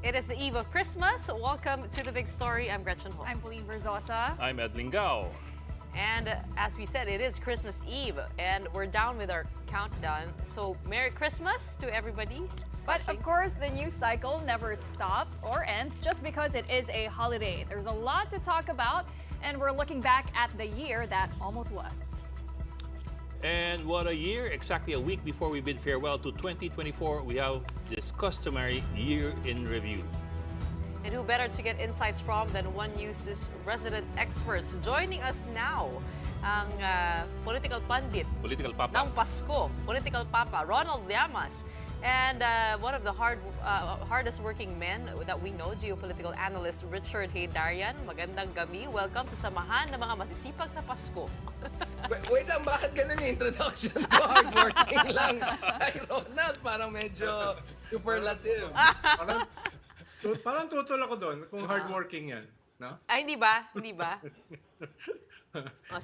It is the eve of Christmas. Welcome to The Big Story. I'm Gretchen Ho. I'm Pauline Verzosa. I'm Ed Lingao. And as we said, it is Christmas Eve, and we're down with our countdown. So, Merry Christmas to everybody. But of course, the news cycle never stops or ends just because it is a holiday. There's a lot to talk about, and we're looking back at the year that almost was. And what a year! Exactly a week before we bid farewell to 2024, we have this customary year in review. And who better to get insights from than One News's resident experts? Joining us now, ang political pundit Political papa. ng Pasko, political papa, Ronald Llamas. And one of the hardest working men that we know, geopolitical analyst Richard Haydarian. Magandang gabi. Welcome sa samahan ng mga masisipag sa Pasko. Wait lang, bakit ganun yung introduction to hardworking lang? Ay, Ronald, parang medyo superlative. Parang tutol ako doon kung hardworking yan. No? Ay, hindi ba? Hindi ba?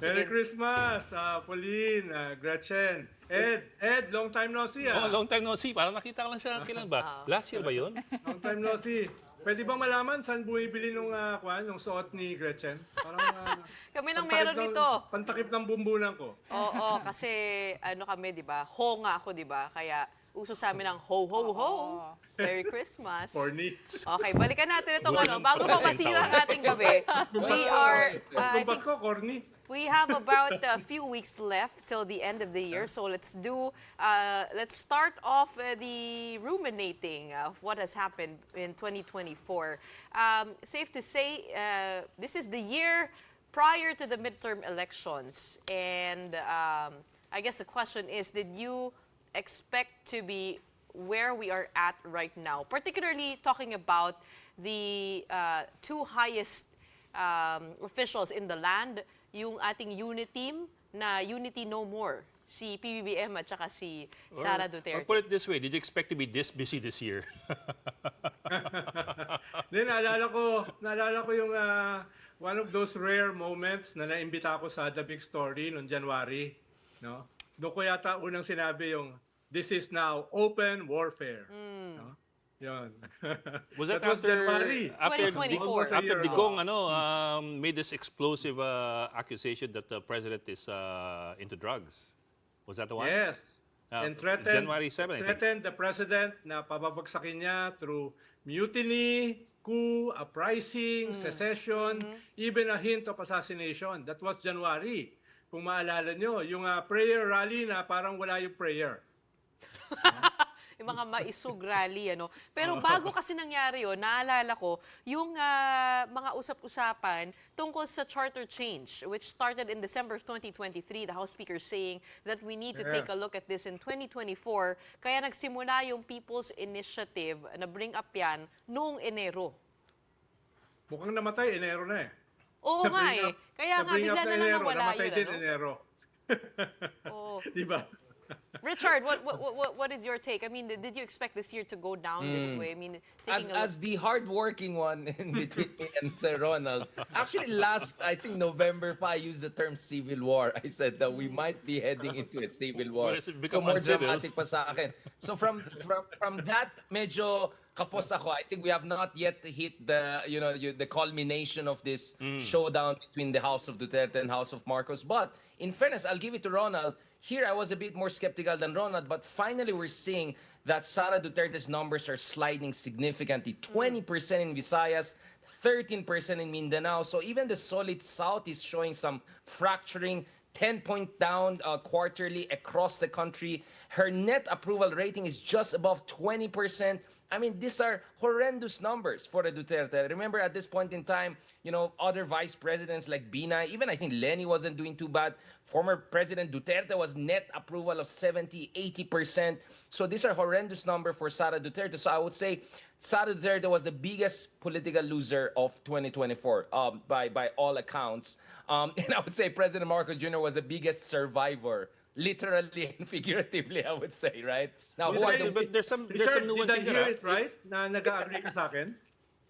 Merry Christmas, Pauline, Gretchen, Ed, long time no see. Oh, long time no see. Parang nakita ko lang siya kailan ba? Last year ba yun? Long time no see. Pwede bang malaman saan bumibili nung suot ni Gretchen? Parang Kami lang meron nito. Pantakip ng bumbunan ko. Oo, kasi ano kami, di ba? Ho nga ako, di ba? Kaya uso sa amin ang ho, ho, ho. Merry Christmas. Corny. Okay, balikan natin itong ano. Bago pa masira ang ating gabi, we are, I think, ko, corny. we have about a few weeks left till the end of the year. So let's start off the ruminating of what has happened in 2024. Safe to say, this is the year prior to the midterm elections. And I guess the question is, did you expect to be where we are at right now? Particularly talking about the two highest officials in the land, yung ating unity team na Unity No More, si PBBM at saka si Sara Or Duterte. put it this way, did you expect to be this busy this year? Then naalala ko yung one of those rare moments na naimbita ako sa The Big Story noong January, no? Doon ko yata unang sinabi yung this is now open warfare. No? Yun. Was that was January. after 2024. after Digong made this explosive accusation that the president is into drugs? Was that the one? Yes. And threatened, January 7, I think. threatened the president na pababagsakin niya through mutiny, coup, uprising, secession, even a hint of assassination. That was January. Kung maalala nyo, yung prayer rally na parang wala yung prayer. Yung mga maisug rally, ano. Pero bago kasi nangyari yun, naalala ko, yung mga usap-usapan tungkol sa charter change, which started in December of 2023, the House Speaker saying that we need to take a look at this in 2024. Kaya nagsimula yung People's Initiative na bring up yan noong Enero. Mukhang namatay, Enero na eh. Oo nga eh. Kaya nga, bigla na lang nawala namatay yun, din ano? Enero. Oo. Di ba? Richard, what is your take? I mean, did you expect this year to go down this way? I mean, taking a look. As the hardworking one in between me and Sir Ronald, actually I think November pa, I used the term civil war. I said that we might be heading into a civil war. Well, it's So become more uncivil. dramatic pa sa akin. So from that, medyo kapos ako. I think we have not yet hit the culmination of this showdown between the House of Duterte and House of Marcos. But in fairness, I'll give it to Ronald. Here, I was a bit more skeptical than Ronald, but finally we're seeing that Sara Duterte's numbers are sliding significantly. 20% in Visayas, 13% in Mindanao. So even the solid South is showing some fracturing. 10-point down quarterly across the country. Her net approval rating is just above 20%. I mean, these are horrendous numbers for the Duterte. Remember, at this point in time, other vice presidents like Binay, even I think Lenny wasn't doing too bad. Former President Duterte was net approval of 70, 80%. So these are horrendous numbers for Sara Duterte. So I would say Sara Duterte was the biggest political loser of 2024 by all accounts. And I would say President Marcos Jr. was the biggest survivor. Literally and figuratively, I would say, right? Now, who are the But there's some Richard, nuance did I in hear there. it right? Na nag-agree ka sa akin?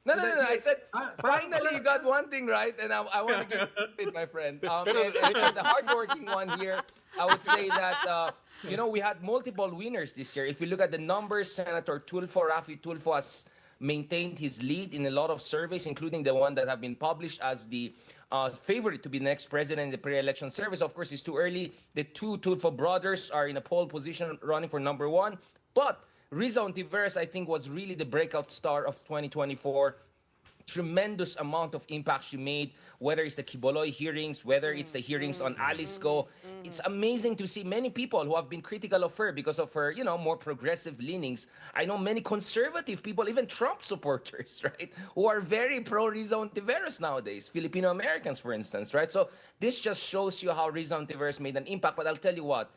No. I said, finally you got one thing right, and I want to give it, my friend. And the hardworking one here, I would say that, we had multiple winners this year. If you look at the numbers, Senator Rafi Tulfo has maintained his lead in a lot of surveys, including the one that have been published as the favorite to be the next president in the pre-election service. Of course, it's too early. The two Tulfo brothers are in a pole position running for #1. But Riza Ontiveros, I think, was really the breakout star of 2024. Tremendous amount of impact she made, whether it's the Kiboloy hearings, whether it's the hearings on Alice Go. It's amazing to see many people who have been critical of her because of her, more progressive leanings. I know many conservative people, even Trump supporters, right, who are very pro Riza Ontiveros nowadays, Filipino Americans, for instance, right? So this just shows you how Riza Ontiveros made an impact. But I'll tell you what,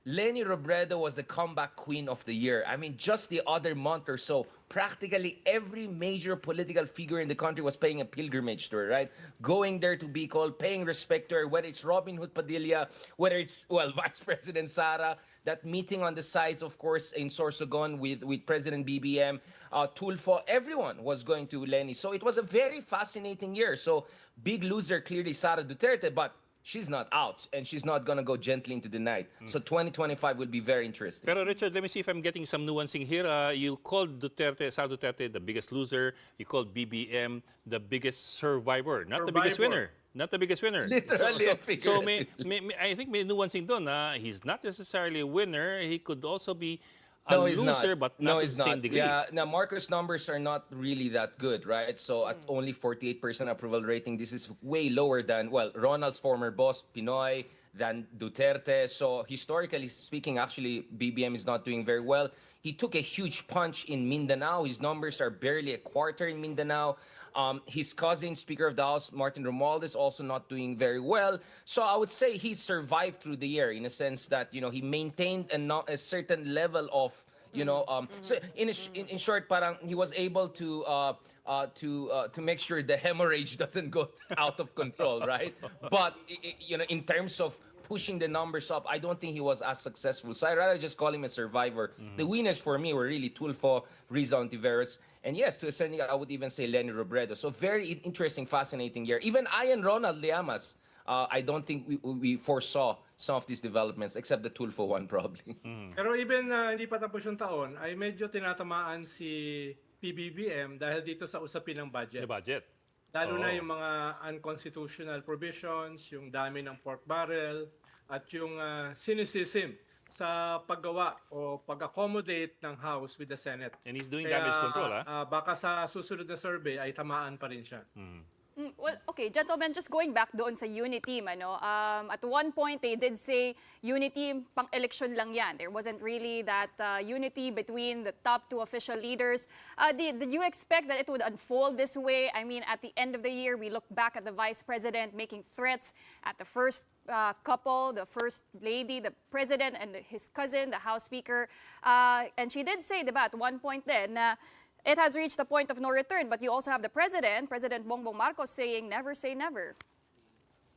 Leni Robredo was the comeback queen of the year. I mean, just the other month or so, practically every major political figure in the country was paying a pilgrimage to her, right? Going there to Bicol, paying respect to her, whether it's Robin Hood Padilla, whether it's, Vice President Sara, that meeting on the sides, of course, in Sorsogon with President BBM, Tulfo, everyone was going to Leni. So it was a very fascinating year. So big loser, clearly, Sara Duterte, but she's not out, and she's not going to go gently into the night. So 2025 will be very interesting. Pero Richard, let me see if I'm getting some nuancing here. You called Sara Duterte the biggest loser. You called BBM the biggest survivor, not the biggest winner. Not the biggest winner. Literally and So figuratively. I think may nuancing doon. He's not necessarily a winner. He could also be a No, he's loser, not. but No, not to he's the same not. degree. Yeah, now Marcos' numbers are not really that good, right? So at only 48% approval rating, this is way lower than, Ronald's former boss, Pinoy, than Duterte. So historically speaking, actually, BBM is not doing very well. He took a huge punch in Mindanao. His numbers are barely a quarter in Mindanao. His cousin, Speaker of the House, Martin Romualdez, also not doing very well. So I would say he survived through the year in a sense that, he maintained a certain level of, so in short, parang he was able to make sure the hemorrhage doesn't go out of control, right? But in terms of pushing the numbers up, I don't think he was as successful. So I'd rather just call him a survivor. The winners for me were really Tulfo, Riza Ontiveros, and yes, to a certain extent, I would even say Leni Robredo. So very interesting, fascinating year. Even I and Ronald Llamas, I don't think we foresaw some of these developments, except the Tulfo one probably. Pero even hindi pa tapos yung taon, ay medyo tinatamaan si PBBM dahil dito sa usapin ng budget. The budget. Lalo na yung mga unconstitutional provisions, yung dami ng pork barrel, at yung cynicism sa paggawa o pag-accommodate ng House with the Senate. And he's doing damage control, Baka sa susunod na survey ay tamaan pa rin siya. Well, okay, gentlemen, just going back doon sa Uniteam, at one point they did say Uniteam pang-election lang yan. There wasn't really that unity between the top two official leaders. Did you expect that it would unfold this way? I mean, at the end of the year, we look back at the Vice President making threats at the first couple, the First Lady, the President, and his cousin, the House Speaker. And she did say, diba, at one point then, it has reached a point of no return, but you also have the President Bongbong Marcos, saying never say never.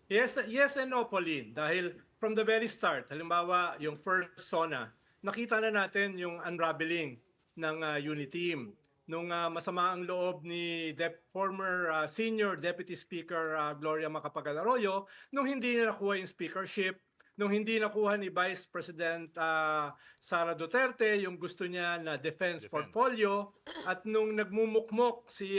Yes and no, Pauline. Dahil from the very start, halimbawa yung first SONA, nakita na natin yung unraveling ng Uniteam. Nung masama ang loob ni former Senior Deputy Speaker Gloria Macapagal-Arroyo, nung hindi niya nakuha yung speakership, nung hindi nakuha ni Vice President Sara Duterte yung gusto niya na defense portfolio, at nung nagmumukmok si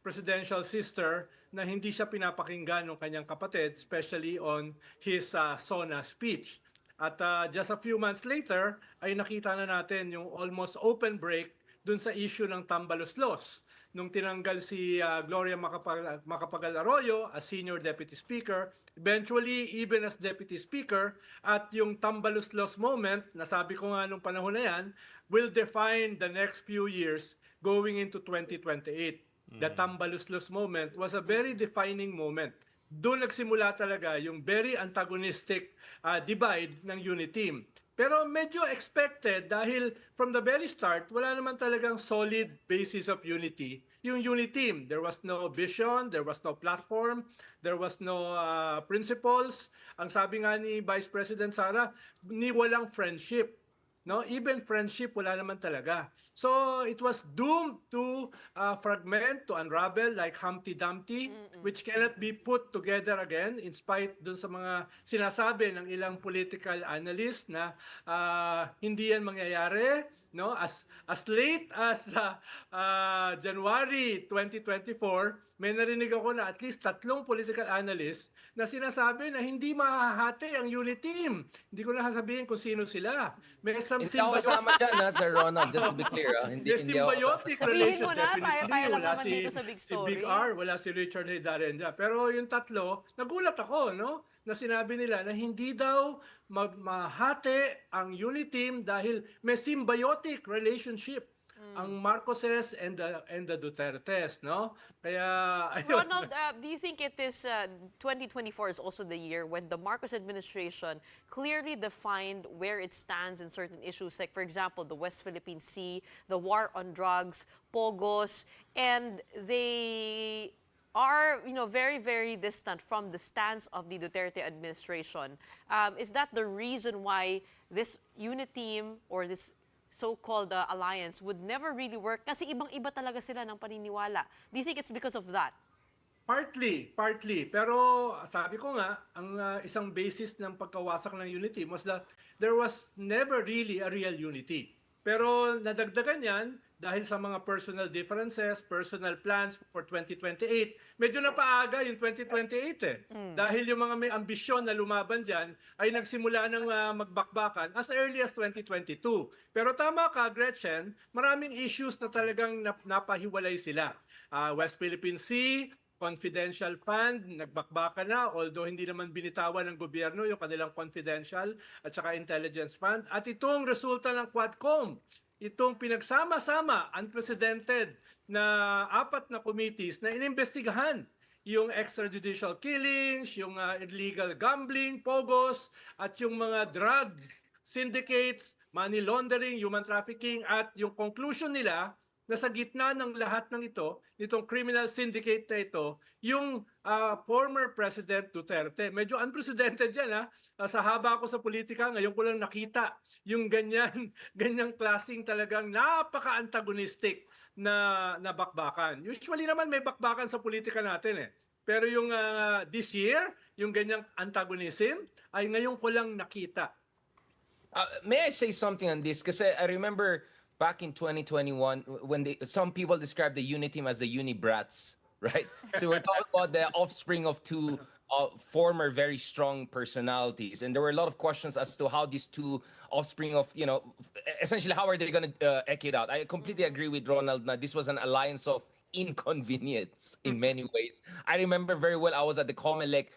presidential sister na hindi siya pinapakinggan ng kanyang kapatid, especially on his SONA speech. At just a few months later, ay nakita na natin yung almost open break dun sa issue ng tambaluslos. Nung tinanggal si Gloria Macapagal-Arroyo as Senior Deputy Speaker, eventually even as Deputy Speaker, at yung tambaluslos moment, nasabi ko nga nung panahon na yan, will define the next few years going into 2028. The tambaluslos moment was a very defining moment. Doon nagsimula talaga yung very antagonistic divide ng Uniteam. Pero medyo expected dahil from the very start, wala naman talagang solid basis of unity yung Uniteam. There was no vision, there was no platform, there was no principles. Ang sabi nga ni Vice President Sara, ni walang friendship. No, even friendship wala naman talaga. So it was doomed to fragment, to unravel like Humpty Dumpty, which cannot be put together again in spite dun sa mga sinasabi ng ilang political analysts na hindi yan mangyayari, no, as late as January 2024, may narinig ako na at least 3 political analysts na sinasabi na hindi mahahati ang unit team. Hindi ko na sasabihin kung sino sila. May some Hindi ako kasama dyan, Sir Ronald, just to be clear. Hindi, May hindi ako. symbiotic Sabihin relation mo na, definitely. tayo lang Wala naman dito sa big Si story. Big R, wala si Richard Heydarien dyan. Pero yung 3, nagulat ako, no? Na sinabi nila na hindi daw mahati ang unit team dahil may symbiotic relationship ang Marcoses and the Dutertes, no? Kaya ayun. Ronald, do you think it is 2024 is also the year when the Marcos administration clearly defined where it stands in certain issues, like for example, the West Philippine Sea, the war on drugs, Pogos, and they are, very, very distant from the stance of the Duterte administration. Is that the reason why this unit team or this so-called alliance would never really work? Kasi ibang-iba talaga sila ng paniniwala. Do you think it's because of that? Partly. Pero sabi ko nga, ang isang basis ng pagkawasak ng unity was that there was never really a real unity. Pero nadagdagan yan dahil sa mga personal differences, personal plans for 2028. Medyo napaaga yung 2028 eh. Dahil yung mga may ambisyon na lumaban dyan ay nagsimula ng magbakbakan as early as 2022. Pero tama ka, Gretchen, maraming issues na talagang napahiwalay sila. West Philippine Sea, confidential fund, nagbakbaka na, although hindi naman binitawan ng gobyerno yung kanilang confidential at saka intelligence fund. At itong resulta ng Quadcom, itong pinagsama-sama, unprecedented na 4 na committees na inimbestigahan yung extrajudicial killings, yung illegal gambling, pogos, at yung mga drug syndicates, money laundering, human trafficking, at yung conclusion nila na sa gitna ng lahat ng ito, nitong criminal syndicate na ito, yung former President Duterte. Medyo unprecedented yan sa haba ko sa politika, ngayon ko lang nakita yung ganyang klaseng talagang napaka-antagonistic na bakbakan. Usually naman may bakbakan sa politika natin eh. Pero yung this year, yung ganyang antagonism ay ngayon ko lang nakita. May I say something on this? Kasi I remember back in 2021 when some people described the uni team as the uni brats, right? So we're talking about the offspring of 2 former very strong personalities, and there were a lot of questions as to how these 2 offspring of, essentially how are they going to eke it out. I completely agree with Ronald that this was an alliance of inconvenience in many ways. I remember very well I was at the Comelec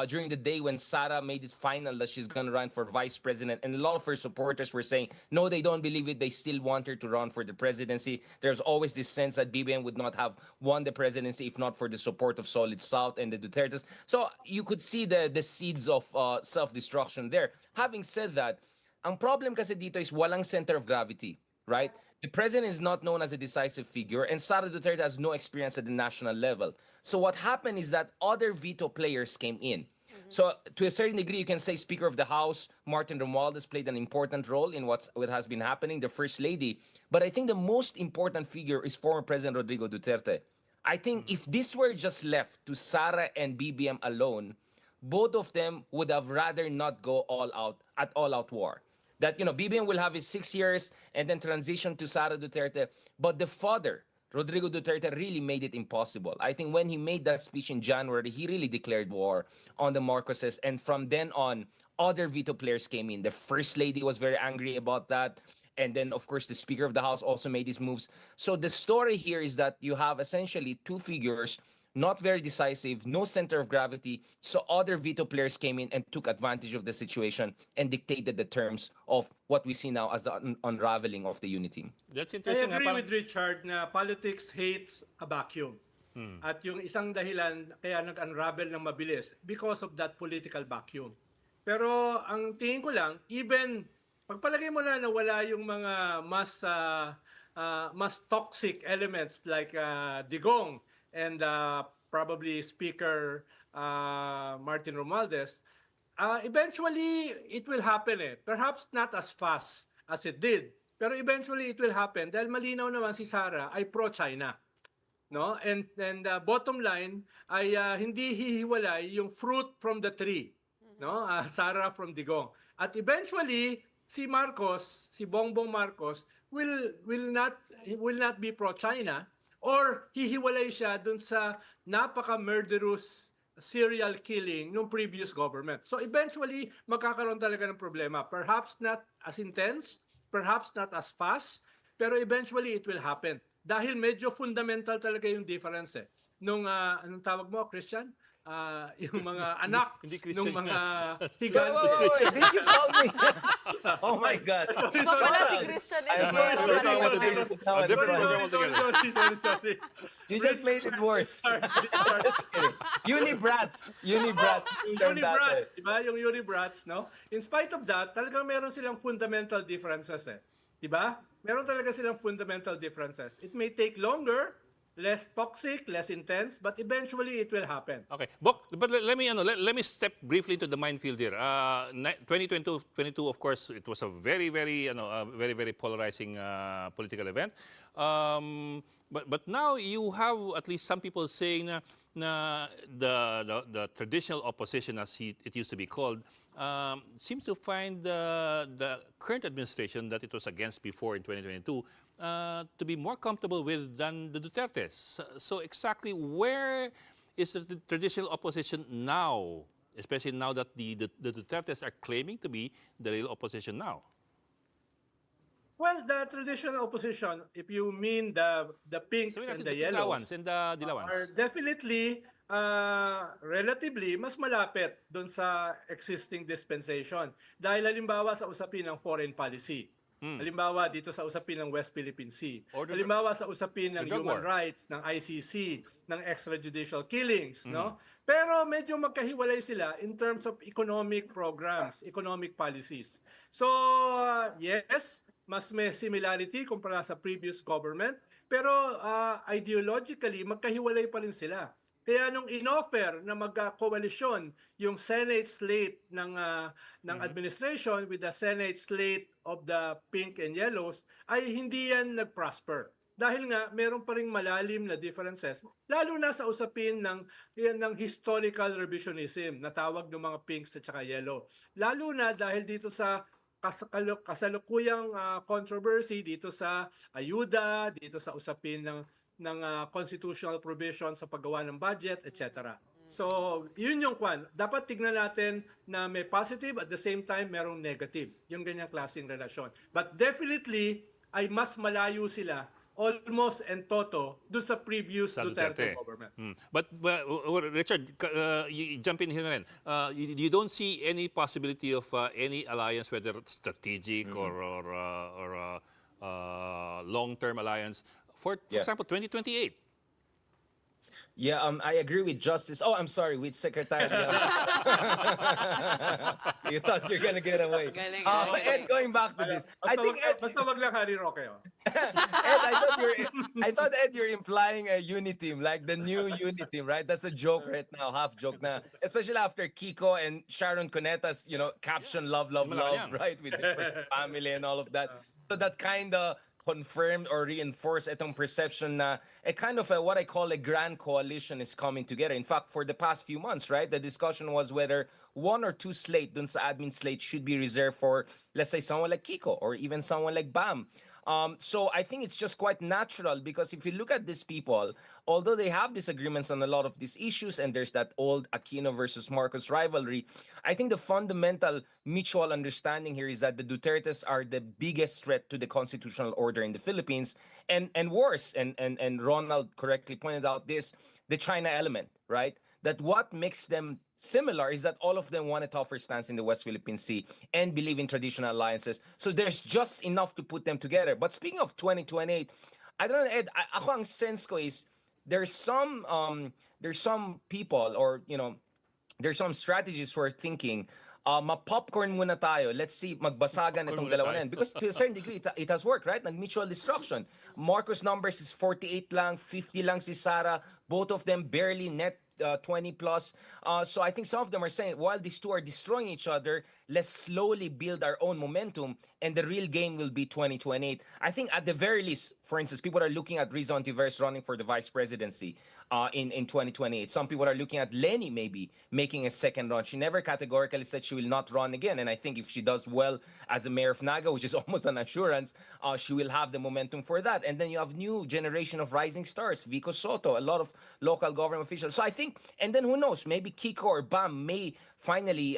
during the day when Sara made it final that she's going to run for vice president. And a lot of her supporters were saying, no, they don't believe it. They still want her to run for the presidency. There's always this sense that BBM would not have won the presidency if not for the support of Solid South and the Dutertes. So you could see the seeds of self-destruction there. Having said that, ang problem kasi dito is walang center of gravity, right? The president is not known as a decisive figure, and Sara Duterte has no experience at the national level. So what happened is that other veto players came in. So to a certain degree, you can say Speaker of the House, Martin Romualdez, played an important role in what has been happening, the First Lady. But I think the most important figure is former President Rodrigo Duterte. I think if this were just left to Sara and BBM alone, both of them would have rather not go all-out war. That, BBM will have his 6 years and then transition to Sara Duterte. But the father, Rodrigo Duterte, really made it impossible. I think when he made that speech in January, he really declared war on the Marcoses. And from then on, other veto players came in. The First Lady was very angry about that. And then, of course, the Speaker of the House also made these moves. So the story here is that you have essentially 2 figures, not very decisive, no center of gravity. So other veto players came in and took advantage of the situation and dictated the terms of what we see now as the unraveling of the unity. That's I interesting. agree with Richard na politics hates a vacuum. At yung isang dahilan kaya nag-unravel ng mabilis because of that political vacuum. Pero ang tingin ko lang, even pagpalagay mo na wala yung mga mas toxic elements like Digong and probably Speaker Martin Romualdez, eventually it will happen eh. Perhaps not as fast as it did, pero eventually it will happen dahil malinaw naman si Sara ay pro-China. No? And bottom line ay hindi hihiwalay yung fruit from the tree. No? Sara from Digong. At eventually si Marcos, si Bongbong Marcos, will not be pro-China, or hihiwalay siya dun sa napaka-murderous serial killing ng previous government. So eventually, magkakaroon talaga ng problema. Perhaps not as intense, perhaps not as fast, pero eventually it will happen. Dahil medyo fundamental talaga yung difference nung anong tawag mo, Christian? Yung mga anak Hindi nung Christian mga Wait, higante. did you call me? Oh my God. Iba pala si Christian I'm Esguerra sorry, pala sorry, yun. A sorry. different program altogether. Sorry. You just made it worse. Just kidding. Unibrats. Unibrats. Yung Turned out Unibrats, di ba? Yung Unibrats, no? In spite of that, talagang meron silang fundamental differences Di ba? Meron talaga silang fundamental differences. It may take longer, less toxic, less intense, but eventually it will happen. Okay, Bok, but let me let me step briefly into the minefield here. 2022, of course, it was a very, very very polarizing political event. But now you have at least some people saying na the traditional opposition, as it used to be called, seems to find the current administration that it was against before in 2022 to be more comfortable with than the Dutertes. So exactly where is the traditional opposition now, especially now that the Dutertes are claiming to be the real opposition now? Well, the traditional opposition, if you mean the pinks and the yellows, and the Dilawans. are definitely relatively mas malapit doon sa existing dispensation. Dahil halimbawa sa usapin ng foreign policy, halimbawa dito sa usapin ng West Philippine Sea, halimbawa sa usapin ng drug human war. rights, ng ICC, ng extrajudicial killings, no? Pero medyo magkahiwalay sila in terms of economic programs, economic policies. So, yes, mas may similarity kumpara sa previous government, pero ideologically, magkahiwalay pa rin sila. Kaya nung inoffer na magka-coalition yung Senate slate ng administration with the Senate slate of the pink and yellows, ay hindi yan nag-prosper. Dahil nga, meron pa ring malalim na differences, lalo na sa usapin ng historical revisionism na tawag ng mga pinks at saka yellow. Lalo na dahil dito sa kasalukuyang controversy dito sa ayuda, dito sa usapin ng constitutional provision sa paggawa ng budget, etc. So, yun yung kwan. Dapat tignan natin na may positive at the same time merong negative. Yung ganyang klaseng relasyon. But definitely, ay mas malayo sila almost en toto doon sa previous Duterte government. But Richard, you jump in here na rin. You don't see any possibility of any alliance, whether strategic or long-term alliance, for example, 2028? Yeah, I agree with Justice. Oh, I'm sorry, with Secretary. You thought you're gonna get away. Galing, Ed, going back to this, I think Ed, Basta wag lang Harry Roque. Ed, I thought Ed, you're implying a uni team, like the new uni team, right? That's a joke right now, half joke now, especially after Kiko and Sharon Cuneta's, caption "love, love, love," right, with the first family and all of that. So that kind of confirmed or reinforced itong perception na a kind of what I call a grand coalition is coming together. In fact, for the past few months, right, the discussion was whether one or two slate dun sa admin slate should be reserved for, let's say, someone like Kiko or even someone like Bam. So I think it's just quite natural because if you look at these people, although they have disagreements on a lot of these issues and there's that old Aquino versus Marcos rivalry, I think the fundamental mutual understanding here is that the Dutertes are the biggest threat to the constitutional order in the Philippines and worse, and Ronald correctly pointed out this, the China element, right? That what makes them similar is that all of them want a tougher stance in the West Philippine Sea and believe in traditional alliances. So there's just enough to put them together. But speaking of 2028, I don't know, Ed, ako ang sense ko is there's some people or, there's some strategists who are thinking, ma-popcorn muna tayo. Let's see, magbasagan itong dalawa na yan. Because to a certain degree, it has worked, right? Nag-mutual destruction. Marcos numbers is 48 lang, 50 lang si Sara. Both of them barely net 20 plus. So I think some of them are saying, while these two are destroying each other, let's slowly build our own momentum, and the real game will be 2028. I think at the very least, for instance, people are looking at Rizon Tiveros running for the vice presidency in 2028. Some people are looking at Lenny maybe making a second run. She never categorically said she will not run again, and I think if she does well as a mayor of Naga, which is almost an assurance, she will have the momentum for that. And then you have new generation of rising stars, Vico Soto, a lot of local government officials. So I think, and then who knows, maybe Kiko or Bam may finally,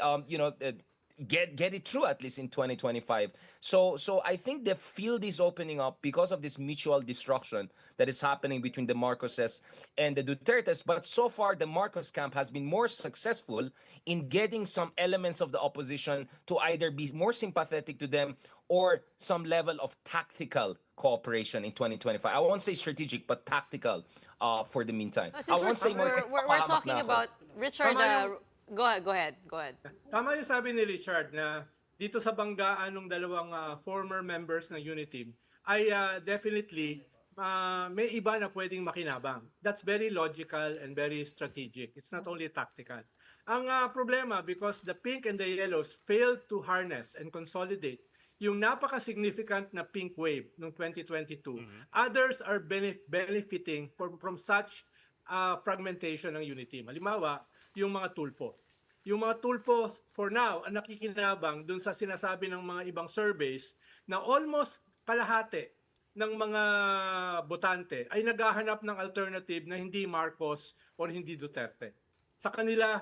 get it through at least in 2025. So I think the field is opening up because of this mutual destruction that is happening between the Marcoses and the Dutertes. But so far, the Marcos camp has been more successful in getting some elements of the opposition to either be more sympathetic to them or some level of tactical cooperation in 2025. I won't say strategic, but tactical for the meantime. I Since won't say more. we're talking about Richard. Tama Go ahead. Tama yung sabi ni Richard na dito sa banggaan ng dalawang former members ng Uniteam ay definitely may iba na pwedeng makinabang. That's very logical and very strategic. It's not only tactical. Ang problema, because the pink and the yellows failed to harness and consolidate yung napaka-significant na pink wave noong 2022, others are benefiting from such fragmentation ng Uniteam. Halimbawa, yung mga tulfo. Yung mga tulfo, for now, ang nakikinabang dun sa sinasabi ng mga ibang surveys na almost kalahati ng mga botante ay naghahanap ng alternative na hindi Marcos or hindi Duterte. Sa kanila,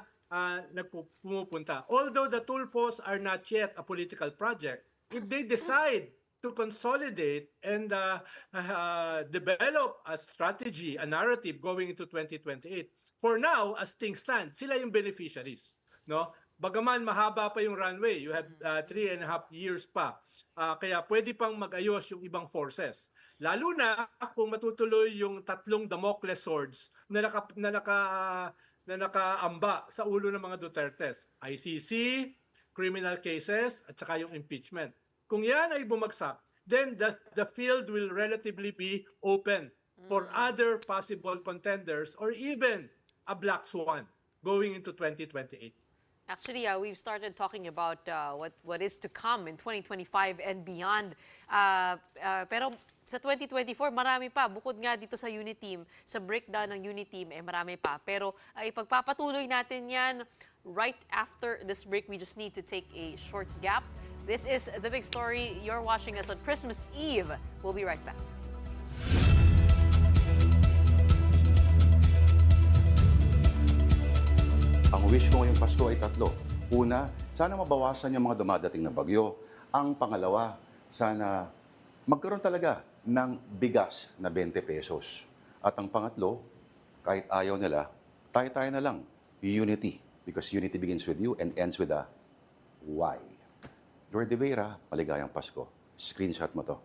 pumupunta. Although the tulfos are not yet a political project, if they decide to consolidate and develop a strategy, a narrative going into 2028. For now, as things stand, sila yung beneficiaries. No? Bagaman mahaba pa yung runway, you have 3.5 years pa. Kaya pwede pang mag-ayos yung ibang forces. Lalo na kung matutuloy yung tatlong Damocles swords na nakaamba sa ulo ng mga Dutertes. ICC, criminal cases, at saka yung impeachment. Kung yan ay bumagsak, then the field will relatively be open for other possible contenders or even a black swan going into 2028. Actually, we've started talking about what is to come in 2025 and beyond. Pero sa 2024, marami pa. Bukod nga dito sa Uniteam, sa breakdown ng Uniteam, marami pa. Pero ipagpapatuloy natin yan right after this break. We just need to take a short gap. This is The Big Story. You're watching us on Christmas Eve. We'll be right back. Ang wish ko ngayong Pasko ay tatlo. Una, sana mabawasan yung mga dumadating na bagyo. Ang pangalawa, sana magkaroon talaga ng bigas na 20 pesos. At ang pangatlo, kahit ayaw nila, tayo-tayo na lang. Unity. Because unity begins with you and ends with a why. Lord De Vera, maligayang Pasko. Screenshot mo to.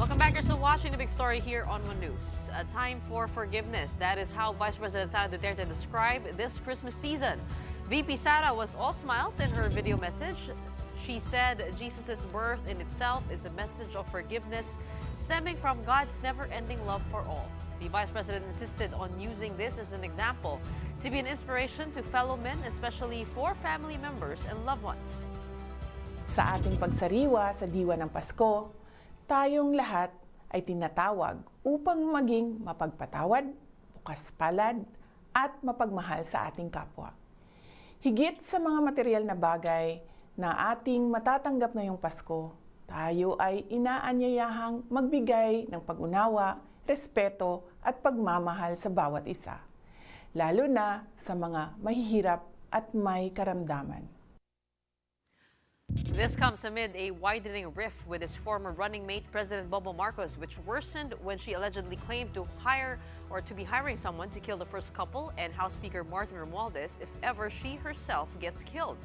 Welcome back. You're still watching the big story here on One News. A time for forgiveness. That is how Vice President Sara Duterte described this Christmas season. VP Sara was all smiles in her video message. She said Jesus' birth in itself is a message of forgiveness stemming from God's never-ending love for all. The Vice President insisted on using this as an example to be an inspiration to fellow men, especially for family members and loved ones. Sa ating pagsariwa sa diwa ng Pasko, tayong lahat ay tinatawag upang maging mapagpatawad, bukas palad, at mapagmahal sa ating kapwa. Higit sa mga material na bagay na ating matatanggap ngayong Pasko, tayo ay inaanyayahang magbigay ng pag-unawa, respeto at pagmamahal sa bawat isa, lalo na sa mga mahihirap at may karamdaman. This comes amid a widening rift with his former running mate, President Bongbong Marcos, which worsened when she allegedly claimed to be hiring someone to kill the first couple and House Speaker Martin Romualdez if ever she herself gets killed.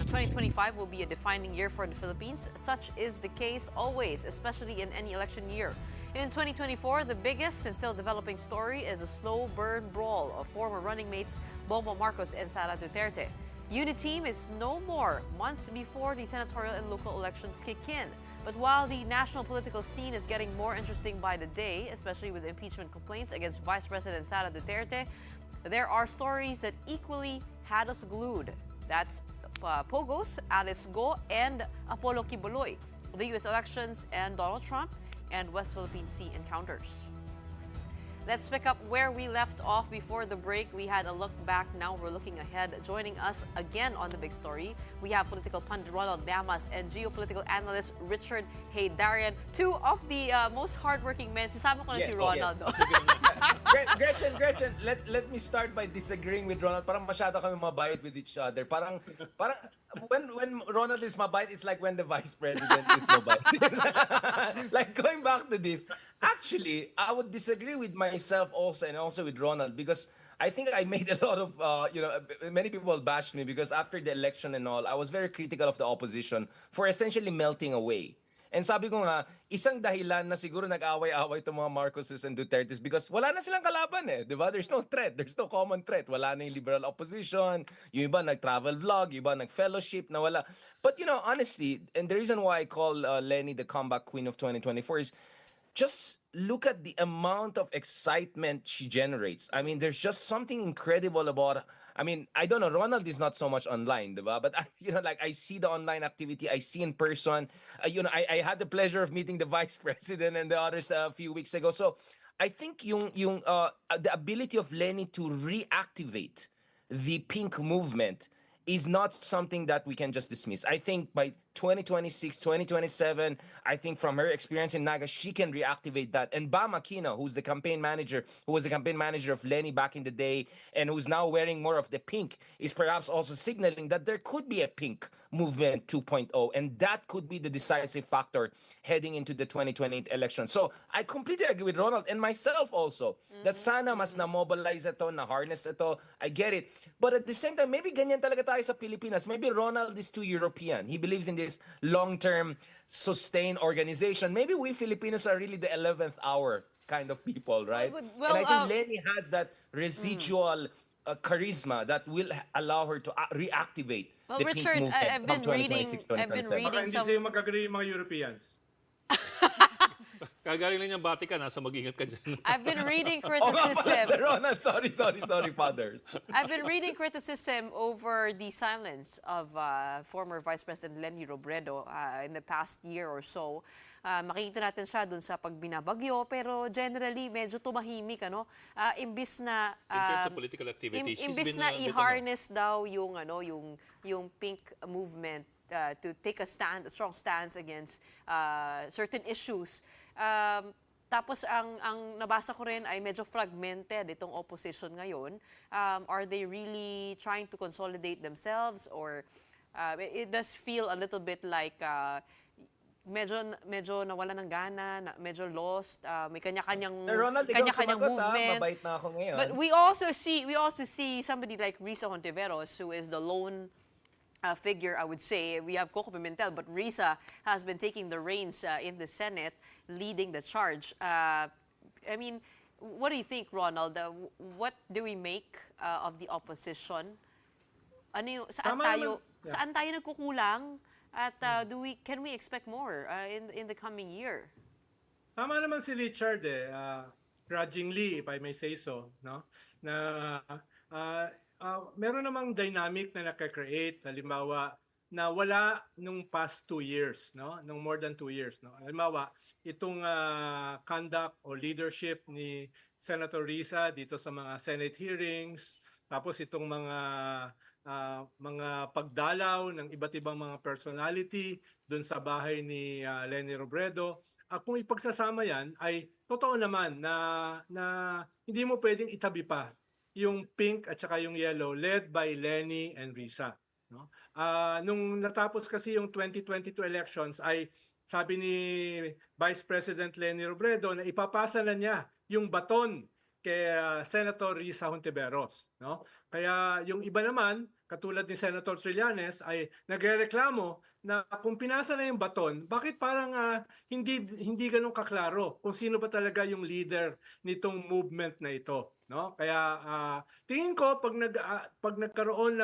2025 will be a defining year for the Philippines. Such is the case always, especially in any election year. In 2024, the biggest and still developing story is a slow burn brawl of former running mates Bongbong Marcos and Sara Duterte. Uniteam is no more months before the senatorial and local elections kick in. But while the national political scene is getting more interesting by the day, especially with impeachment complaints against Vice President Sara Duterte, there are stories that equally had us glued. That's Pogos, Alice Go, and Apollo Kibuloy, the U.S. elections and Donald Trump, and West Philippine Sea encounters. Let's pick up where we left off before the break. We had a look back. Now we're looking ahead. Joining us again on the big story, we have political pundit Ronald Llamas and geopolitical analyst Richard Haydarian, two of the most hardworking men. Sisama ko na si Ronald. Yes. Gretchen, let me start by disagreeing with Ronald. Parang masyado kami mabait with each other. Parang when Ronald is mabait, it's like when the vice president is mabait. Like going back to this, actually, I would disagree with myself also and also with Ronald because I think I made a lot of, many people bashed me because after the election and all, I was very critical of the opposition for essentially melting away. And sabi ko nga, isang dahilan na siguro nag-away-away itong mga Marcoses and Dutertes because wala na silang kalaban eh, di ba? There's no threat, there's no common threat. Wala na yung liberal opposition, yung iba nag-travel vlog, yung iba nag-fellowship, na wala. But honestly, and the reason why I call Lenny the comeback queen of 2024 is just look at the amount of excitement she generates. I mean, there's just something incredible about. I mean, I don't know. Ronald is not so much online, diba? But I see the online activity. I see in person. I had the pleasure of meeting the vice president and the others a few weeks ago. So I think the ability of Lenny to reactivate the pink movement is not something that we can just dismiss. I think by 2026, 2027, I think from her experience in Naga, she can reactivate that. And Bam Aquino, who was the campaign manager of Lenny back in the day, and who's now wearing more of the pink, is perhaps also signaling that there could be a pink movement 2.0, and that could be the decisive factor heading into the 2028 election. So I completely agree with Ronald and myself also that sana mas na-mobilize ito, na-harness ito. I get it. But at the same time, maybe ganyan talaga tayo sa Pilipinas. Maybe Ronald is too European. He believes in this long-term sustained organization. Maybe we Filipinos are really the 11th hour kind of people, right? Well, and I think Lenny has that residual charisma that will allow her to reactivate the Richard, pink movement I've been from 2026, reading- I've been 2027. Baka hindi sa'yo mag-agree yung mga Europeans. Kagaling lang yung Vatican, so mag-ingat ka dyan. I've been reading Oh, nga pala, criticism. Sir Ronald. Sorry, fathers. I've been reading criticism over the silence of former Vice President Lenny Robredo in the past year or so. Makikita natin siya dun sa pagbinabagyo, pero generally medyo tumahimik, ano? Imbis na In terms of political activity, she's imbis been na a bit, i-harness daw yung pink movement to take a strong stance against certain issues. Tapos ang nabasa ko rin ay medyo fragmented itong opposition ngayon. Are they really trying to consolidate themselves, or it does feel a little bit like medyo nawala ng gana, medyo lost, may kanya-kanyang Ronald, ikaw kanya-kanyang sumagot, movement. mabait na ako ngayon. But we also see somebody like Risa Hontiveros, who is the lone figure, I would say. We have Coco Pimentel, but Risa has been taking the reins in the Senate, leading the charge. I mean, what do you think, Ronald? What do we make of the opposition? Ano yung, Tama naman. Yeah. saan tayo nagkukulang? At can we expect more in the coming year? Tama naman si Richard grudgingly, if I may say so, no? Na meron namang dynamic na nakakreate, halimbawa, na wala nung past 2 years, no? Nung more than 2 years, no? Halimbawa, itong conduct o leadership ni Senator Risa dito sa mga Senate hearings, tapos itong mga pagdalaw ng iba't ibang mga personality doon sa bahay ni Leni Robredo. Kung ipagsasama yan, ay totoo naman na hindi mo pwedeng itabi pa yung pink at saka yung yellow led by Leni and Risa. No? Nung natapos kasi yung 2022 elections ay sabi ni Vice President Leni Robredo na ipapasa na niya yung baton kay Senator Risa Hontiveros. No? Kaya yung iba naman, katulad ni Senator Trillanes, ay nagrereklamo na kung pinasa na yung baton, bakit parang hindi ganun kaklaro kung sino ba talaga yung leader nitong movement na ito. No? Kaya tingin ko pag nagkaroon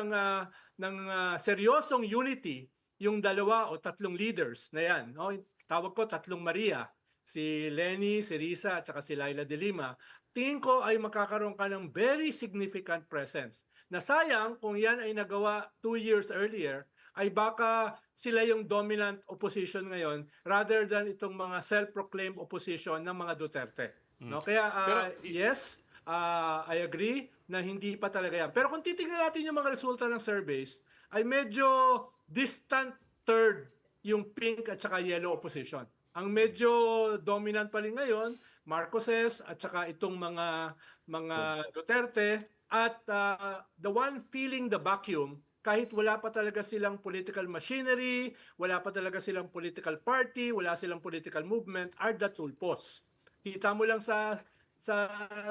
ng seryosong unity yung 2 o 3 leaders na yan, no? Tawag ko 3 Maria, si Leni, si Risa at saka si Laila de Lima, tingin ko ay makakaroon ka ng very significant presence. Na sayang kung yan ay nagawa 2 years earlier, ay baka sila yung dominant opposition ngayon rather than itong mga self-proclaimed opposition ng mga Duterte. No? Kaya yes, I agree na hindi pa talaga yan. Pero kung titignan natin yung mga resulta ng surveys, ay medyo distant third yung pink at saka yellow opposition. Ang medyo dominant pa rin ngayon, Marcoses at saka itong mga Duterte at the one feeling the vacuum, kahit wala pa talaga silang political machinery, wala pa talaga silang political party, wala silang political movement, are the tulpos. Kita mo lang sa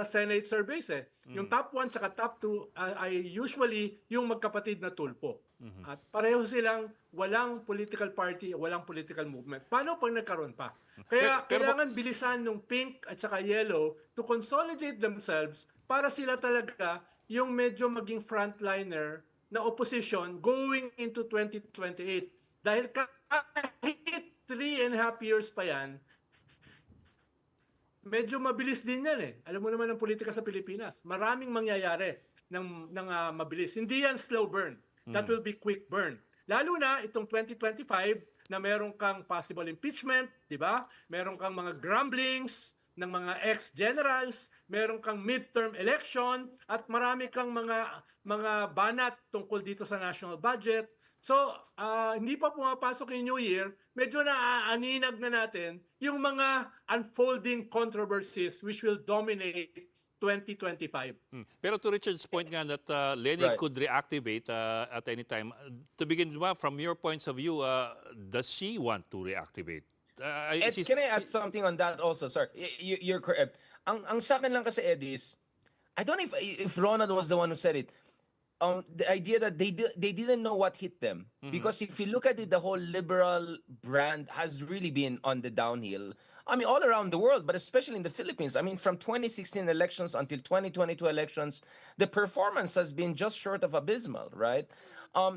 Senate surveys Yung top 1 at top 2 ay usually yung magkapatid na tulpo. At pareho silang walang political party, walang political movement. Paano pag nagkaroon pa? Kaya kailangan bilisan ng pink at saka yellow to consolidate themselves para sila talaga yung medyo maging frontliner na opposition going into 2028. Dahil kahit 3.5 years pa yan, medyo mabilis din yan Alam mo naman ang politika sa Pilipinas. Maraming mangyayari ng mabilis. Hindi yan slow burn. That will be quick burn. Lalo na itong 2025 na meron kang possible impeachment, di ba? Meron kang mga grumblings ng mga ex-generals, meron kang midterm election, at marami kang mga banat tungkol dito sa national budget. So, hindi pa pumapasok yung New Year, medyo naaaninag na natin yung mga unfolding controversies which will dominate 2025. Pero to Richard's point nga that Lenny Right. could reactivate at any time. To begin with, from your points of view, does she want to reactivate? Ed, can I add something on that also, sir? You're correct. Ang sa akin lang kasi, Ed, is, I don't know if Ronald was the one who said it. The idea that they didn't know what hit them. Because if you look at it, the whole liberal brand has really been on the downhill. I mean, all around the world, but especially in the Philippines. I mean, from 2016 elections until 2022 elections, the performance has been just short of abysmal, right?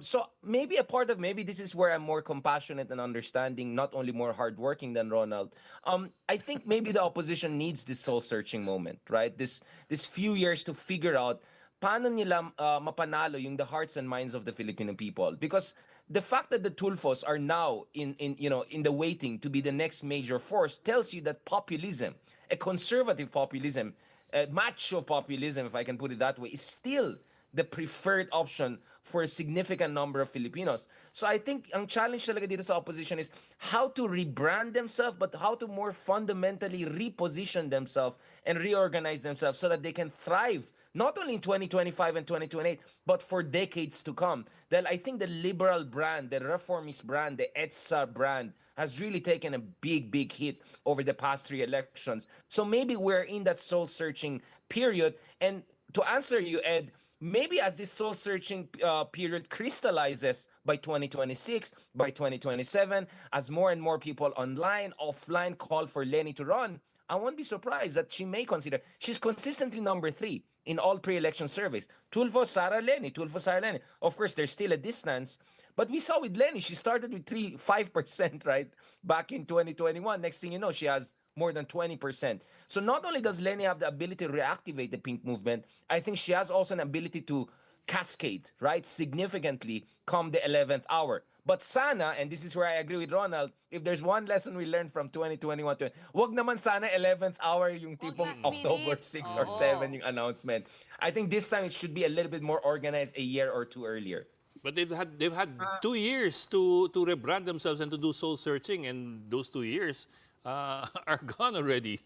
So maybe maybe this is where I'm more compassionate and understanding, not only more hardworking than Ronald. I think maybe the opposition needs this soul-searching moment, right? This few years to figure out paano nila mapanalo yung the hearts and minds of the Filipino people. Because the fact that the Tulfos are now in the waiting to be the next major force tells you that populism, a conservative populism, a macho populism, if I can put it that way, is still the preferred option for a significant number of Filipinos. So I think ang challenge talaga dito sa opposition is how to rebrand themselves, but how to more fundamentally reposition themselves and reorganize themselves so that they can thrive not only in 2025 and 2028, but for decades to come. Then I think the liberal brand, the reformist brand, the EDSA brand has really taken a big hit over the past 3 elections. So maybe we're in that soul-searching period. And to answer you, Ed, maybe as this soul searching period crystallizes by 2026, by 2027, as more and more people online, offline call for Lenny to run, I won't be surprised that she may consider. She's consistently number 3 in all pre-election surveys. Tulfo, Sara, Lenny. Tulfo, Sara, Lenny. Of course, there's still a distance. But we saw with Lenny, she started with 5%, right? Back in 2021. Next thing you know, she has more than 20%. So not only does Lenny have the ability to reactivate the pink movement, I think she has also an ability to cascade, right? Significantly come the 11th hour. But sana, and this is where I agree with Ronald, if there's one lesson we learned from 2021 to wag naman sana 11th hour yung tipong last October minute. 6 or Oo. 7 yung announcement. I think this time it should be a little bit more organized a year or two earlier. But they've had 2 years to rebrand themselves and to do soul searching, and those 2 years are gone already.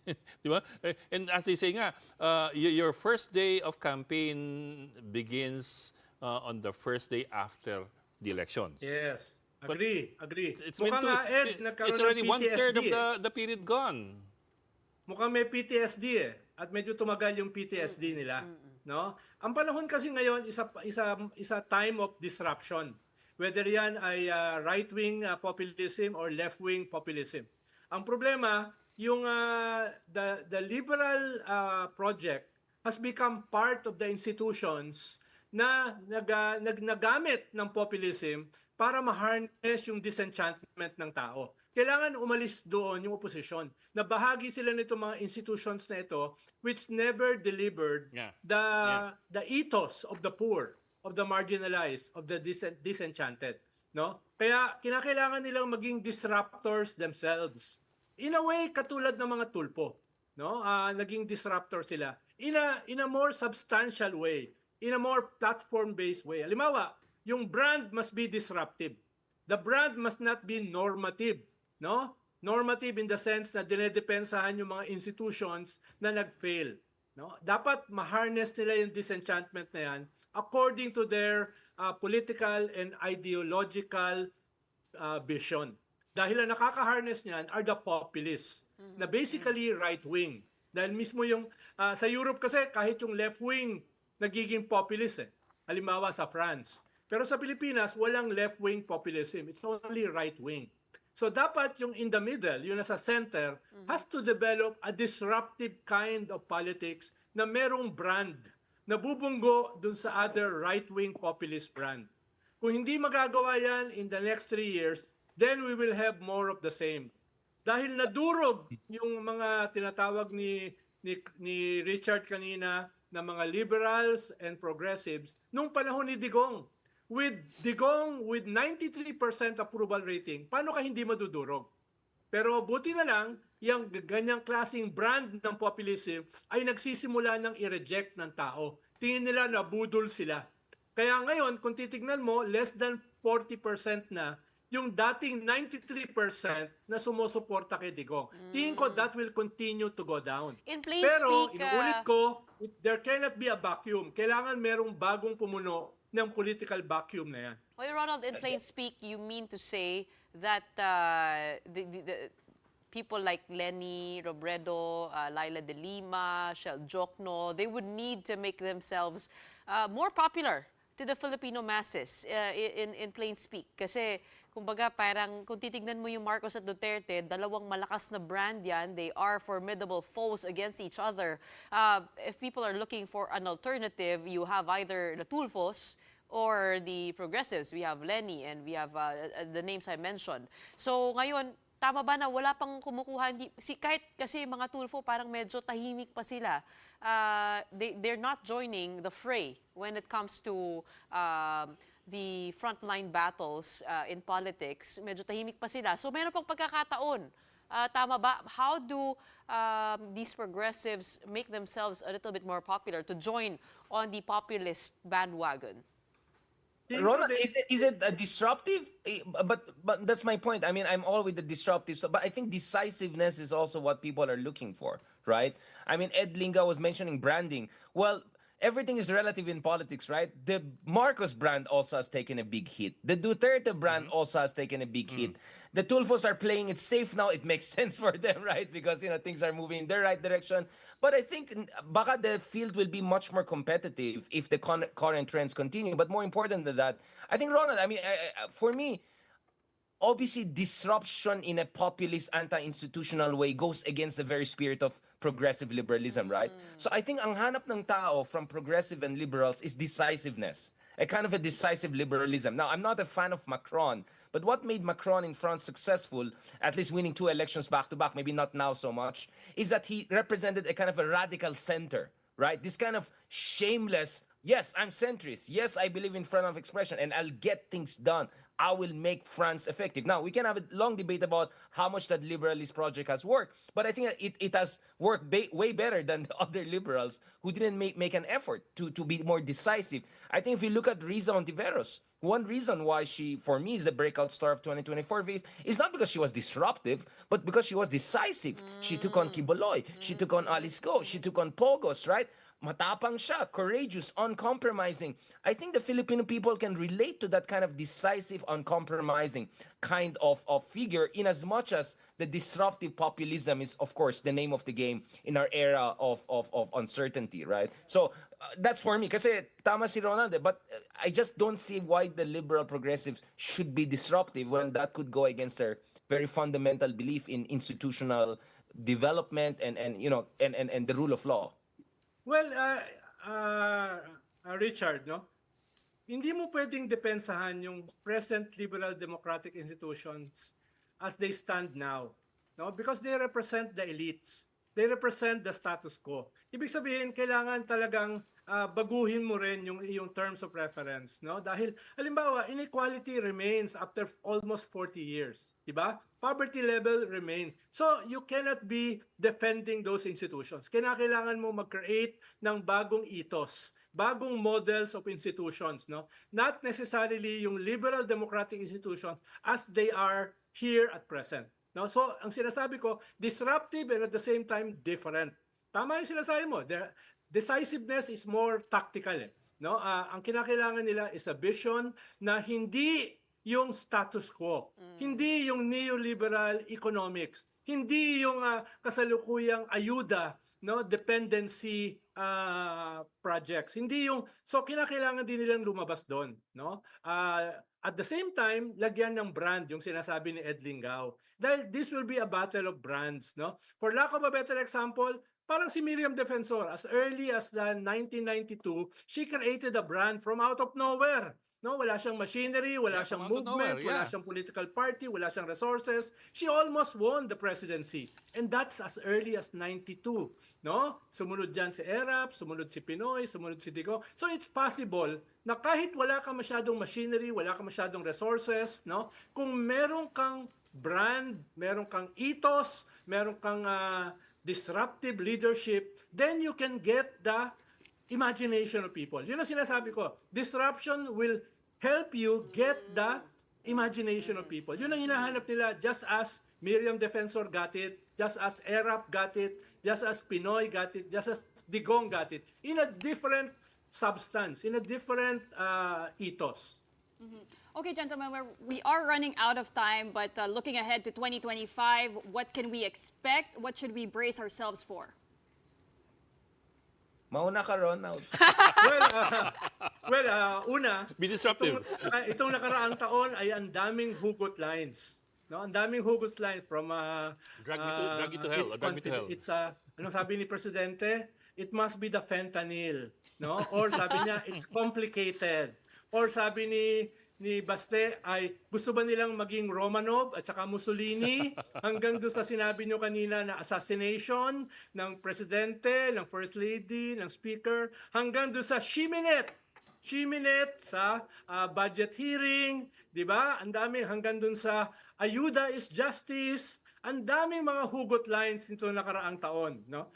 Di ba? And as they say nga, your first day of campaign begins on the first day after the elections. Yes. But Agree. It's been Mukhang two, nga, Ed, nagkaroon it's already ng one-third PTSD of the period gone. Mukhang may PTSD at medyo tumagal yung PTSD nila, no? Ang panahon kasi ngayon isa time of disruption. Whether yan ay right-wing populism or left-wing populism. Ang problema, yung the liberal project has become part of the institutions na nagamit ng populism para ma-harness yung disenchantment ng tao. Kailangan umalis doon yung opposition. Na bahagi sila nito mga institutions na ito which never delivered the ethos of the poor, of the marginalized, of the disenchanted. No? Kaya kinakailangan nilang maging disruptors themselves. In a way, katulad ng mga tulpo. No? Naging disruptor sila. In a more substantial way. In a more platform-based way. Halimbawa, yung brand must be disruptive. The brand must not be normative. No? Normative in the sense na dinedepensahan yung mga institutions na nag-fail. No? Dapat ma-harness nila yung disenchantment na yan according to their political and ideological vision. Dahil ang nakaka-harness niyan are the populists na basically right-wing. Dahil mismo yung sa Europe kasi kahit yung left-wing nagiging populist Halimbawa sa France. Pero sa Pilipinas, walang left-wing populism. It's only right-wing. So dapat yung in the middle, yung nasa center, has to develop a disruptive kind of politics na merong brand na bubunggo dun sa other right-wing populist brand. Kung hindi magagawa yan in the next 3 years, then we will have more of the same. Dahil nadurog yung mga tinatawag ni Richard kanina na mga liberals and progressives nung panahon ni Digong. With Digong with 93% approval rating, paano ka hindi madudurog? Pero buti na lang, yung ganyang klaseng brand ng populism ay nagsisimula ng i-reject ng tao. Tingin nila na budol sila. Kaya ngayon, kung titignan mo, less than 40% na yung dating 93% na sumusuporta kay Digong. Tingin ko that will continue to go down. In plain Pero, speak, inuulit ko, there cannot be a vacuum. Kailangan merong bagong pumuno ng political vacuum na yan. well, Ronald, in plain speak, you mean to say that the people like Lenny Robredo, Laila de Lima, Shel Jokno, they would need to make themselves more popular to the Filipino masses, in plain speak. Kasi, kumbaga, parang kung titignan mo yung Marcos at Duterte, dalawang malakas na brand yan. They are formidable foes against each other. If people are looking for an alternative, you have either the Tulfos or the progressives. We have Lenny and we have the names I mentioned. So ngayon, tama ba na wala pang kumukuha? Kahit kasi mga Tulfo parang medyo tahimik pa sila. They're not joining the fray when it comes to the frontline battles in politics. Medyo tahimik pa sila. So meron pang pagkakataon. Tama ba? How do these progressives make themselves a little bit more popular to join on the populist bandwagon? Ronald, is it a disruptive? But that's my point. I mean, I'm all with the disruptive, but I think decisiveness is also what people are looking for, right? I mean, Ed Linga was mentioning branding. Well, everything is relative in politics, right? The Marcos brand also has taken a big hit. The Duterte brand also has taken a big hit. The Tulfos are playing it safe now. It makes sense for them, right? Because things are moving in the right direction. But I think baka the field will be much more competitive if the current trends continue. But more important than that, I think Ronald. I mean, for me, obviously disruption in a populist anti-institutional way goes against the very spirit of progressive liberalism, right? So I think ang hanap ng tao from progressive and liberals is decisiveness, a kind of a decisive liberalism. Now, I'm not a fan of Macron, but what made Macron in France successful, at least winning 2 elections back to back, maybe not now so much, is that he represented a kind of a radical center, right? This kind of shameless, yes, I'm centrist. Yes, I believe in freedom of expression and I'll get things done. I will make France effective. Now, we can have a long debate about how much that liberalist project has worked, but I think it has worked way better than the other liberals who didn't make an effort to be more decisive. I think if you look at Riza Ontiveros, one reason why she, for me, is the breakout star of 2024 is not because she was disruptive, but because she was decisive. She took on Kiboloy, she took on Alice Go, she took on Pogos, right? Matapang siya, courageous, uncompromising. I think the Filipino people can relate to that kind of decisive, uncompromising kind of figure, in as much as the disruptive populism is, of course, the name of the game in our era of uncertainty, right? So that's for me. Kasi tama si Ronald, but I just don't see why the liberal progressives should be disruptive when that could go against their very fundamental belief in institutional development and the rule of law. Well, Richard, no? Hindi mo pwedeng depensahan yung present liberal democratic institutions as they stand now, no? Because they represent the elites. They represent the status quo. Ibig sabihin, kailangan talagang baguhin mo rin yung iyong terms of reference, no? Dahil halimbawa, inequality remains after almost 40 years, di ba? Poverty level remains. So you cannot be defending those institutions. Kailangan mo mag-create ng bagong ethos, bagong models of institutions, no? Not necessarily yung liberal democratic institutions as they are here at present. No? So ang sinasabi ko, disruptive and at the same time different. Tama yung sinasabi mo. Decisiveness is more tactical. No? Ang kinakailangan nila is a vision na hindi yung status quo, hindi yung neoliberal economics, hindi yung kasalukuyang ayuda, no, dependency projects. Hindi yung, so kinakailangan din nilang lumabas doon, no? At the same time, lagyan ng brand yung sinasabi ni Ed Lingao. Dahil this will be a battle of brands, no? For lack of a better example, parang si Miriam Defensor, as early as 1992, she created a brand from out of nowhere. No, wala siyang machinery, wala siyang movement, wala siyang political party, wala siyang resources. She almost won the presidency. And that's as early as 92. No? Sumunod dyan si Erap, sumunod si Pinoy, sumunod si Digo. So it's possible na kahit wala ka masyadong machinery, wala ka masyadong resources, no? Kung meron kang brand, meron kang ethos, meron kang disruptive leadership, then you can get the imagination of people. Yun ang sinasabi ko. Disruption will help you get the imagination of people. Yun ang hinahanap nila, just as Miriam Defensor got it, just as Erap got it, just as Pinoy got it, just as Digong got it, in a different substance, in a different ethos. Okay, gentlemen, we are running out of time, but looking ahead to 2025, what can we expect? What should we brace ourselves for? Mauna ka, Ronald. Una, Be disruptive. itong nakaraang taon ay ang daming hugot lines. No, ang daming hugot lines from Drag me to hell. Drag me to hell. It's anong sabi ni Presidente? It must be the fentanyl, no? Or sabi niya, it's complicated. Or sabi ni Baste ay gusto ba nilang maging Romanov at saka Mussolini, hanggang doon sa sinabi nyo kanina na assassination ng presidente, ng first lady, ng speaker, hanggang doon sa Shiminet sa budget hearing, di ba? Ang dami hanggang doon sa ayuda is justice. Ang daming mga hugot lines nito nakaraang taon, no?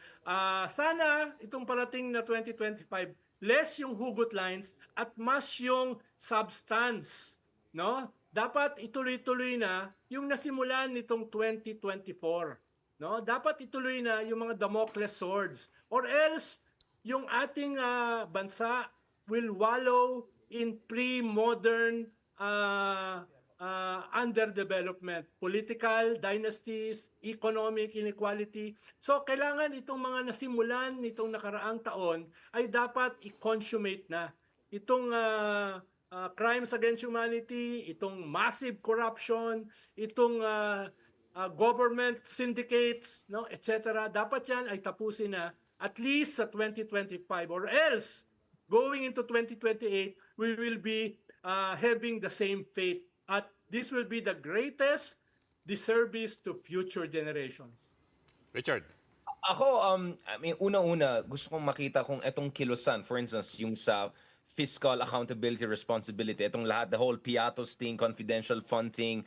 Sana itong parating na 2025, less yung hugot lines at mas yung substance, no? Dapat ituloy-tuloy na yung nasimulan nitong 2024, no? Dapat ituloy na yung mga Damocles swords, or else yung ating bansa will wallow in pre-modern underdevelopment, political dynasties, economic inequality. So kailangan itong mga nasimulan nitong nakaraang taon ay dapat i-consummate na. Itong crimes against humanity, itong massive corruption, itong government syndicates, no, etc. Dapat yan ay tapusin na at least sa 2025, or else going into 2028 we will be having the same fate, at this will be the greatest disservice to future generations. Richard. Ako, I mean, una-una, gusto kong makita kung etong kilusan, for instance, yung sa fiscal accountability, responsibility, etong lahat, the whole Piatos thing, confidential fund thing,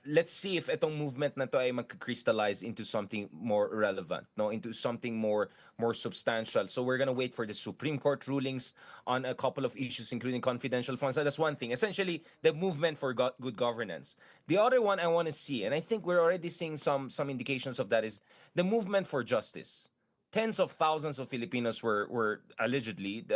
let's see if etong movement na to ay mag-crystallize into something more relevant, no, into something more substantial. So we're gonna wait for the Supreme Court rulings on a couple of issues, including confidential funds. So that's one thing. Essentially, the movement for good governance. The other one I want to see, and I think we're already seeing some indications of that, is the movement for justice. Tens of thousands of Filipinos were allegedly,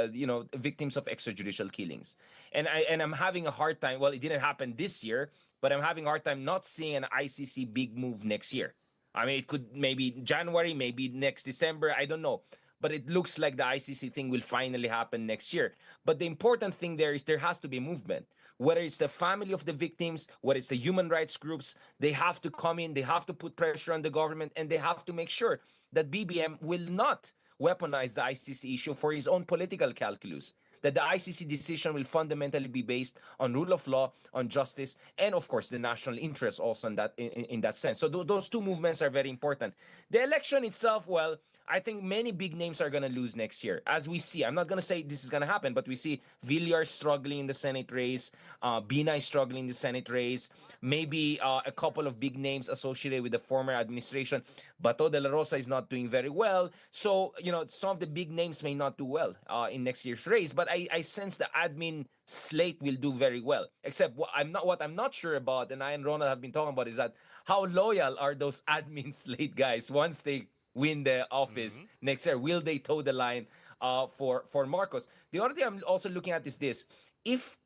victims of extrajudicial killings, and I'm having a hard time. Well, it didn't happen this year, but I'm having a hard time not seeing an ICC big move next year. I mean, it could maybe January, maybe next December. I don't know. But it looks like the ICC thing will finally happen next year. But the important thing there is there has to be movement. Whether it's the family of the victims, whether it's the human rights groups, they have to come in, they have to put pressure on the government, and they have to make sure that BBM will not weaponize the ICC issue for his own political calculus. That the ICC decision will fundamentally be based on rule of law, on justice, and of course the national interest also in that sense. So those two movements are very important. The election itself, well, I think many big names are going to lose next year. As we see, I'm not going to say this is going to happen, but we see Villar struggling in the Senate race, Binay struggling in the Senate race, maybe a couple of big names associated with the former administration. Bato de la Rosa is not doing very well. So, some of the big names may not do well in next year's race, but I sense the admin slate will do very well. Except what I'm not sure about, and I and Ronald have been talking about, is that how loyal are those admin slate guys once they win the office next year? Will they toe the line for Marcos? The other thing I'm also looking at is this: if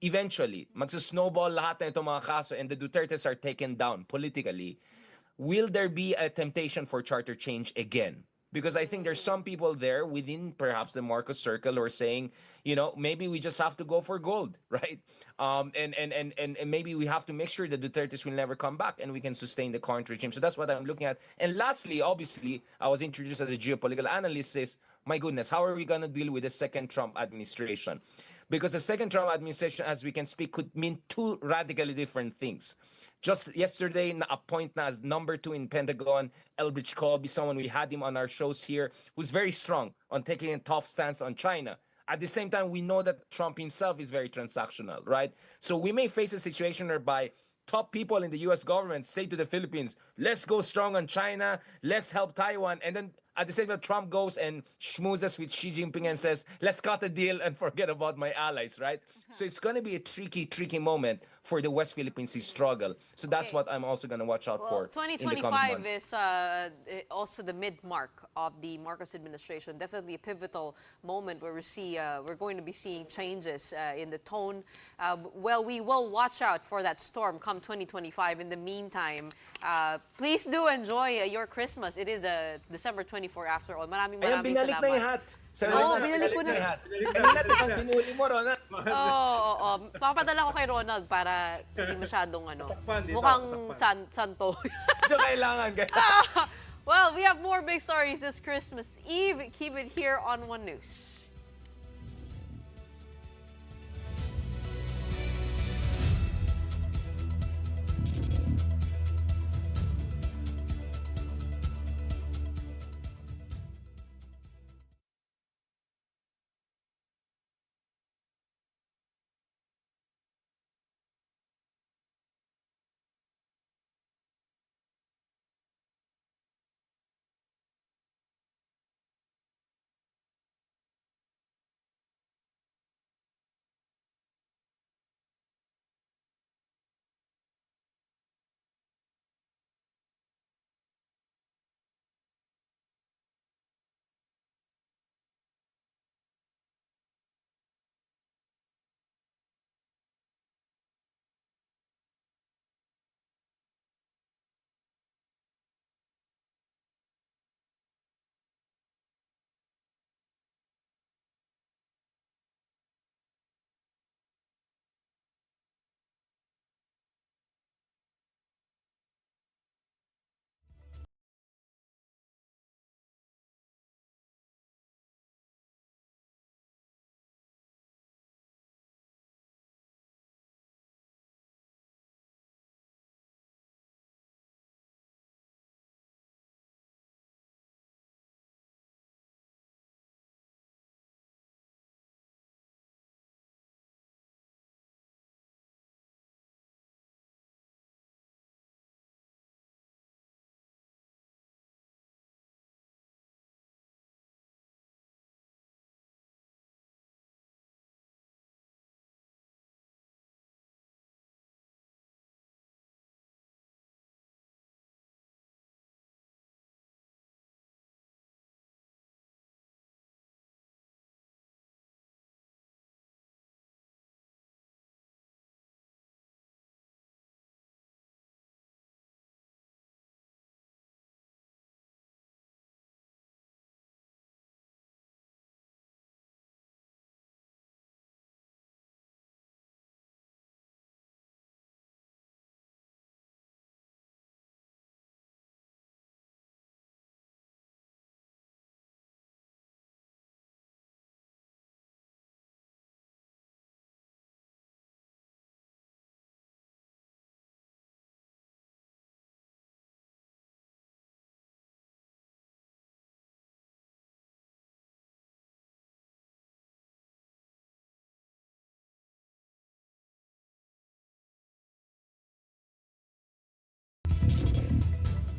eventually magsa-snowball lahat ng itong mga kaso and the Dutertes are taken down politically, will there be a temptation for charter change again? Because I think there's some people there within perhaps the Marcos circle who are saying, maybe we just have to go for gold, right? And maybe we have to make sure the Dutertes will never come back and we can sustain the current regime. So that's what I'm looking at. And lastly, obviously, I was introduced as a geopolitical analyst, is, my goodness, how are we going to deal with the second Trump administration? Because the second Trump administration, as we can speak, could mean two radically different things. Just yesterday, na-appoint na as number 2 in Pentagon, Elbridge Colby, someone we had him on our shows here, who's very strong on taking a tough stance on China. At the same time, we know that Trump himself is very transactional, right? So we may face a situation whereby top people in the U.S. government say to the Philippines, let's go strong on China, let's help Taiwan, and then at the same time, Trump goes and schmoozes with Xi Jinping and says, let's cut a deal and forget about my allies, right? So it's going to be a tricky moment for the West Philippines to struggle. So that's what I'm also going to watch out for in the coming 2025 months. is also the mid-mark of the Marcos administration. Definitely a pivotal moment where we're going to be seeing changes in the tone. Well, we will watch out for that storm come 2025. In the meantime, please do enjoy your Christmas. It is December 24 after all. Maraming Ayan, binalik na yung salamat. hat. Sir Oo, Ronald, binalik ko na. yung hat. Kanina, tikang binuli mo, Ronald. Oo. Papadala ko kay Ronald para hindi masyadong Takpan dito, mukhang takpan. santo. So, kailangan. Well, we have more big stories this Christmas Eve. Keep it here on One News.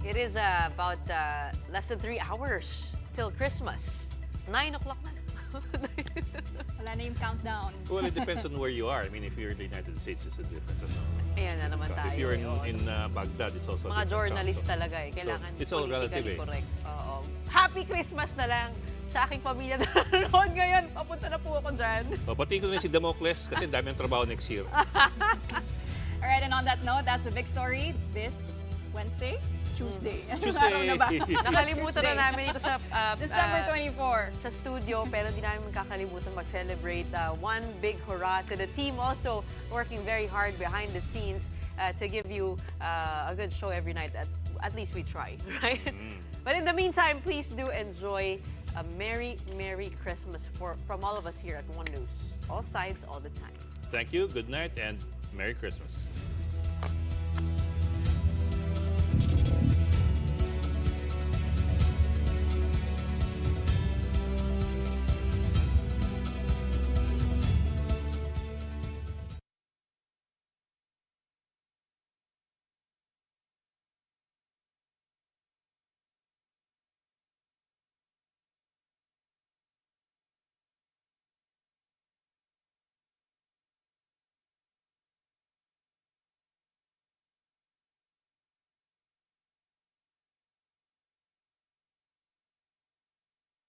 It is about less than 3 hours till Christmas. 9 o'clock na. Wala na yung countdown. Well, it depends on where you are. I mean, if you're in the United States, it's a different. Ayan na naman tayo. If you're Oo. in Baghdad, it's also a Mga different journalist count. talaga eh. Kailangan it's all relative politically eh. correct. Oo. Happy Christmas na lang sa aking pamilya na nanonood ngayon. Papunta na po ako dyan. Papatiin ko na si Damocles kasi dami ang trabaho next year. All right, and on that note, that's a big story this Wednesday? Tuesday. Tuesday. Araw na ba? Nakalimutan na Tuesday. namin dito sa December 24. sa studio, pero di namin kakalimutan mag-celebrate. One big hurrah to the team also working very hard behind the scenes to give you a good show every night. At least we try, right? But in the meantime, please do enjoy a Merry, Merry Christmas from all of us here at One News. All sides, all the time. Thank you, good night, and Merry Christmas.